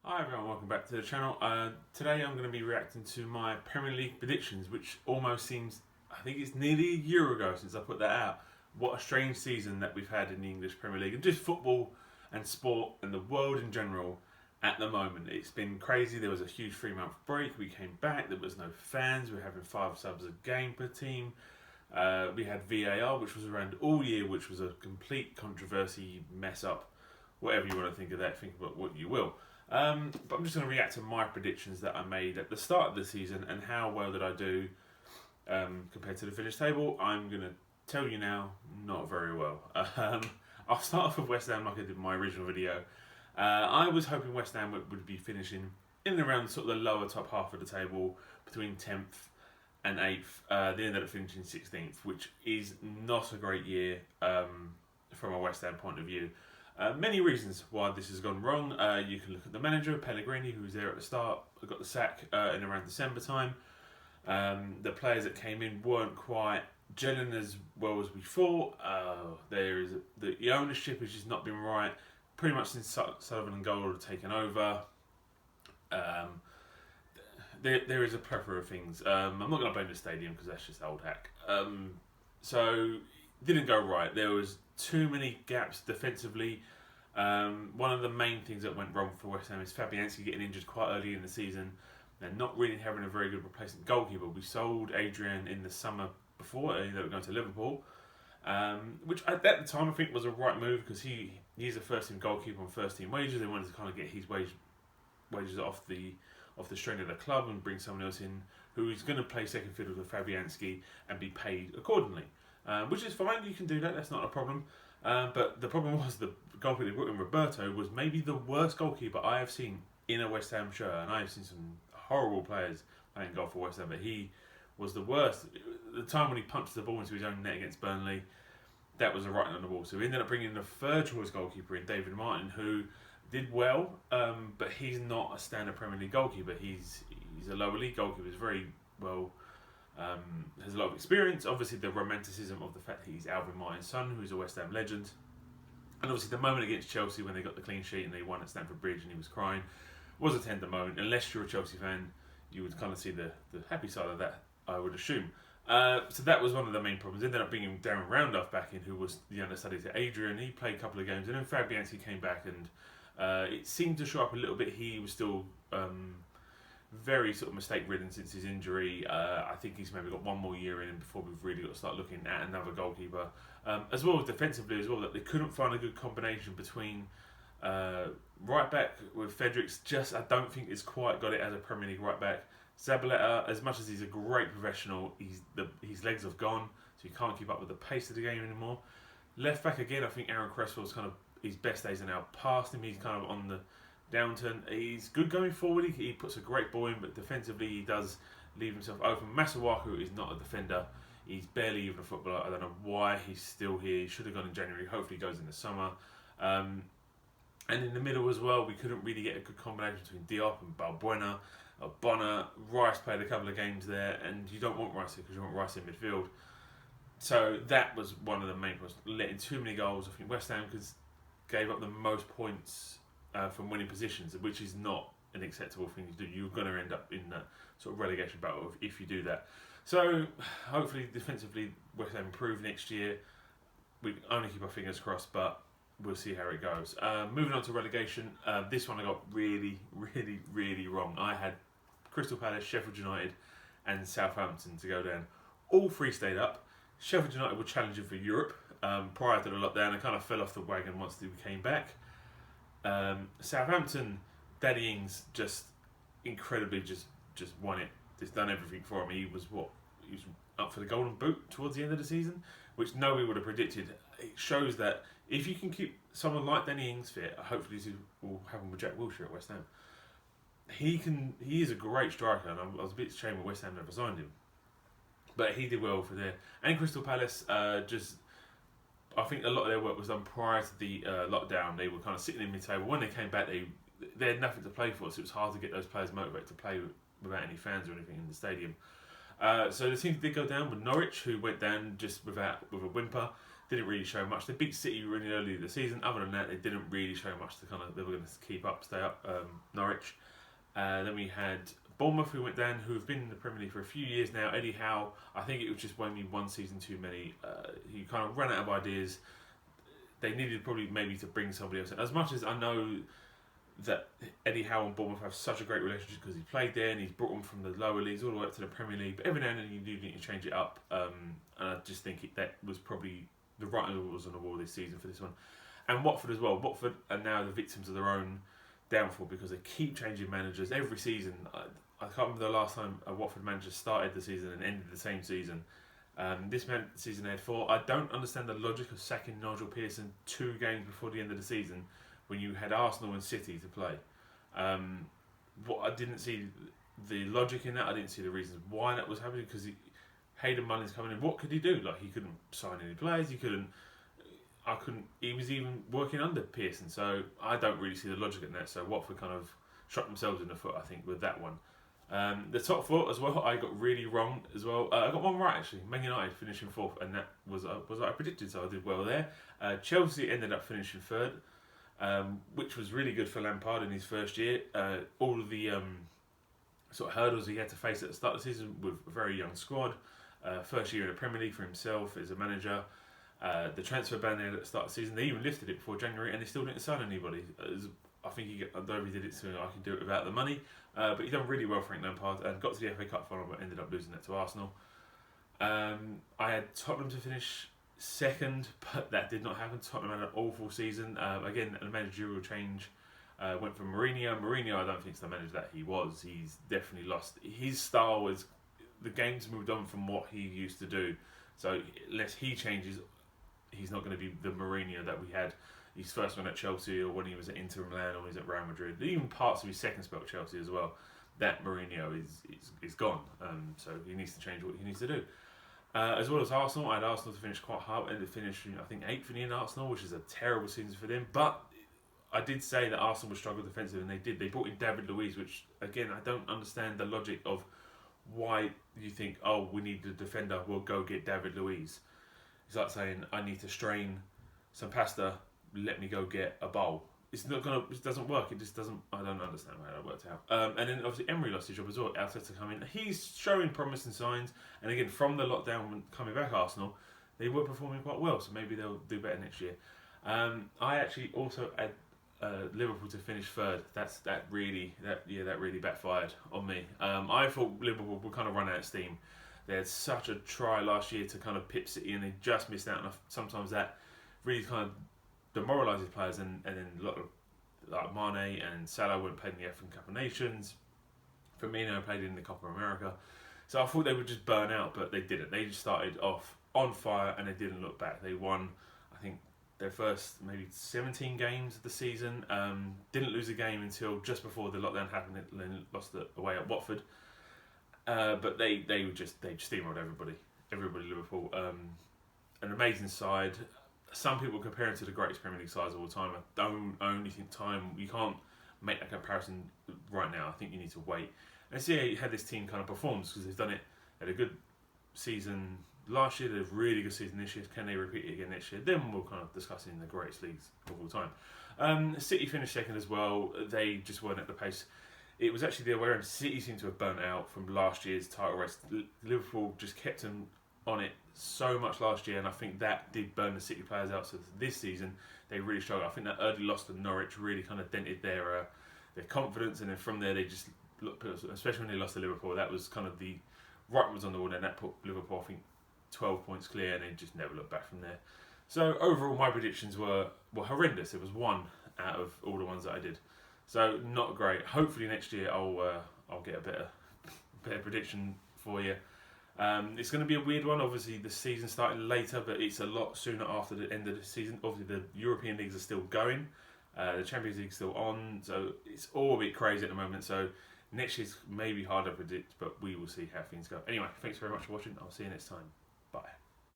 Hi everyone, welcome back to the channel. Today I'm going to be reacting to my Premier League predictions, which almost seems, I think it's nearly a year ago since I put that out. What a strange season that we've had in the English Premier League, and just football and sport and the world in general at the moment. It's been crazy. There was a huge 3-month break, we came back, there was no fans, we were having 5 subs a game per team. We had VAR, which was around all year, which was a complete controversy, mess up, whatever you want to think of that, think about what you will. But I'm just going to react to my predictions that I made at the start of the season and how well did I do compared to the finish table. I'm going to tell you now, not very well. I'll start off with West Ham like I did in my original video. I was hoping West Ham would be finishing in and around sort of the lower top half of the table, between 10th and 8th. They ended up finishing 16th, which is not a great year from a West Ham point of view. Many reasons why this has gone wrong. You can look at the manager, Pellegrini, who was there at the start, got the sack in around December time. The players that came in weren't quite gelling as well as we thought. The ownership has just not been right. Pretty much since Sullivan and Gold have taken over, there is a plethora of things. I'm not going to blame the stadium because that's just old hack. So didn't go right. There was too many gaps defensively. One of the main things that went wrong for West Ham is Fabianski getting injured quite early in the season. They're not really having a very good replacement goalkeeper. We sold Adrian in the summer before they were going to Liverpool, which at the time I think was a right move because he's a first team goalkeeper on first team wages. They wanted to kind of get his wages off the strain of the club and bring someone else in who is going to play second fiddle with Fabianski and be paid accordingly. Which is fine, you can do that, that's not a problem. But the problem was the goalkeeper they brought in, Roberto, was maybe the worst goalkeeper I have seen in a West Ham shirt. And I have seen some horrible players playing goal for West Ham, but he was the worst. The time when he punched the ball into his own net against Burnley, that was a writing on the wall. So we ended up bringing the third choice goalkeeper in, David Martin, who did well, but he's not a standard Premier League goalkeeper. He's a lower league goalkeeper. He's very well. Has a lot of experience. Obviously, the romanticism of the fact that he's Alvin Martin's son, who's a West Ham legend, and obviously the moment against Chelsea when they got the clean sheet and they won at Stamford Bridge and he was crying was a tender moment. Unless you're a Chelsea fan, you would kind of see the happy side of that, I would assume. So that was one of the main problems. Ended up bringing Darren Rounduff back in, who was the understudy to Adrian. He played a couple of games, and then Fabianski came back, and it seemed to show up a little bit. He was still very sort of mistake-ridden since his injury. I think he's maybe got one more year in before we've really got to start looking at another goalkeeper. As well as defensively as well, that they couldn't find a good combination between right back with Fredericks. I don't think he's quite got it as a Premier League right back. Zabaleta, as much as he's a great professional, his legs have gone, so he can't keep up with the pace of the game anymore. Left back again, I think Aaron Cresswell's kind of, his best days are now past him. He's kind of on the downturn. He's good going forward. He puts a great ball in, but defensively he does leave himself open. Masuaku is not a defender. He's barely even a footballer. I don't know why he's still here. He should have gone in January. Hopefully he goes in the summer. And in the middle as well, we couldn't really get a good combination between Diop and Balbuena. Bonner, Rice played a couple of games there, and you don't want Rice because you want Rice in midfield. So that was one of the main problems. Letting too many goals. I think West Ham gave up the most points from winning positions, which is not an acceptable thing to do. You're going to end up in that sort of relegation battle if you do that. So hopefully defensively West Ham improve next year. We only keep our fingers crossed, but we'll see how it goes. Moving on to relegation, this one I got really wrong. I had Crystal Palace, Sheffield United and Southampton to go down. All 3 stayed up. Sheffield United were challenging for Europe prior to the lockdown. They kind of fell off the wagon once they came back. Southampton, Danny Ings just incredibly just won it. Just done everything for him. He was up for the Golden Boot towards the end of the season, which nobody would have predicted. It shows that if you can keep someone like Danny Ings fit, hopefully this will happen with Jack Wilshere at West Ham. He is a great striker, and I was a bit ashamed when West Ham never signed him, but he did well for there. And Crystal Palace, I think a lot of their work was done prior to the lockdown. They were kind of sitting in mid-table. When they came back, they had nothing to play for, so it was hard to get those players motivated to play without any fans or anything in the stadium. So the team did go down with Norwich, who went down just with a whimper. didn't really show much. They beat City really early in the season. Other than that, they didn't really show much to kind of, they were going to keep up, stay up. Norwich. Then we had Bournemouth, who went down, who have been in the Premier League for a few years now. Eddie Howe, I think it was just only one season too many. He kind of ran out of ideas. They needed probably maybe to bring somebody else in. As much as I know that Eddie Howe and Bournemouth have such a great relationship because he played there and he's brought them from the lower leagues all the way up to the Premier League, but every now and then you do need to change it up. And I just think that was probably the writing was on the wall this season for this one. And Watford as well. Watford are now the victims of their own downfall because they keep changing managers every season. I can't remember the last time a Watford manager started the season and ended the same season. This season they had 4. I don't understand the logic of sacking Nigel Pearson 2 games before the end of the season when you had Arsenal and City to play. What I didn't see the logic in that. I didn't see the reasons why that was happening because Hayden Mullins coming in. What could he do? Like, he couldn't sign any players. He was even working under Pearson, so I don't really see the logic in that. So Watford kind of shot themselves in the foot, I think, with that one. The top 4 as well, I got really wrong as well. I got one right actually. Man United finishing 4th, and that was what I predicted, so I did well there. Chelsea ended up finishing 3rd, which was really good for Lampard in his first year. All of the sort of hurdles he had to face at the start of the season with a very young squad. First year in the Premier League for himself as a manager. The transfer ban there at the start of the season, they even lifted it before January and they still didn't sign anybody. I think although he did it so I can do it without the money, but he done really well, Frank Lampard, and got to the FA Cup final but ended up losing that to Arsenal. I had Tottenham to finish 2nd, but that did not happen. Tottenham had an awful season. Again, a managerial change. Went from Mourinho. Mourinho, I don't think is the manager that he was. He's definitely lost. His style was, the game's moved on from what he used to do. So unless he changes, he's not going to be the Mourinho that we had his first one at Chelsea, or when he was at Inter Milan, or when he was at Real Madrid. Even parts of his second spell at Chelsea as well. That Mourinho is gone. So he needs to change what he needs to do. As well as Arsenal, I had Arsenal to finish quite hard, and to finish, I think, 8th in the end, Arsenal, which is a terrible season for them. But I did say that Arsenal would struggle defensively, and they did. They brought in David Luiz, which, again, I don't understand the logic of why you think, oh, we need a defender, we'll go get David Luiz. It's like saying, I need to strain some pasta, let me go get a bowl. It's not gonna. It doesn't work. It just doesn't. I don't understand how that worked out. And then obviously Emery lost his job as well. Arteta come in. He's showing promising signs. And again, from the lockdown when coming back, Arsenal, they were performing quite well. So maybe they'll do better next year. I actually also had Liverpool to finish 3rd. That really backfired on me. I thought Liverpool would kind of run out of steam. They had such a try last year to kind of pip City, and they just missed out. And sometimes that really kind of demoralises players, and then a lot of like Mane and Salah went played in the African Cup of Nations. Firmino played in the Copa America. So I thought they would just burn out, but they didn't. They just started off on fire and they didn't look back. They won, I think, their first maybe 17 games of the season. Didn't lose a game until just before the lockdown happened, and then lost it away at Watford. But they just steamrolled everybody Liverpool. An amazing side. Some people compare it to the greatest Premier League sides of all time. I only think you can't make that comparison right now. I think you need to wait and see how this team kind of performs, because they've done it. They had a good season last year. They had a really good season this year. Can they repeat it again next year? Then we'll kind of discuss it in the greatest leagues of all time. City finished 2nd as well. They just weren't at the pace. It was actually the other way around. City seemed to have burnt out from last year's title race. Liverpool just kept them on it so much last year, and I think that did burn the City players out. So this season they really struggled. I think that early loss to Norwich really kind of dented their confidence, and then from there they just looked, especially when they lost to Liverpool, that was kind of the writing was on the wall, and that put Liverpool, I think, 12 points clear, and they just never looked back from there. So overall my predictions were horrendous. It was 1 out of all the ones that I did, so not great. Hopefully next year I'll get a better prediction for you. It's going to be a weird one. Obviously, the season started later, but it's a lot sooner after the end of the season. Obviously, the European leagues are still going. The Champions League's still on. So it's all a bit crazy at the moment. So next year's maybe hard to predict, but we will see how things go. Anyway, thanks very much for watching. I'll see you next time.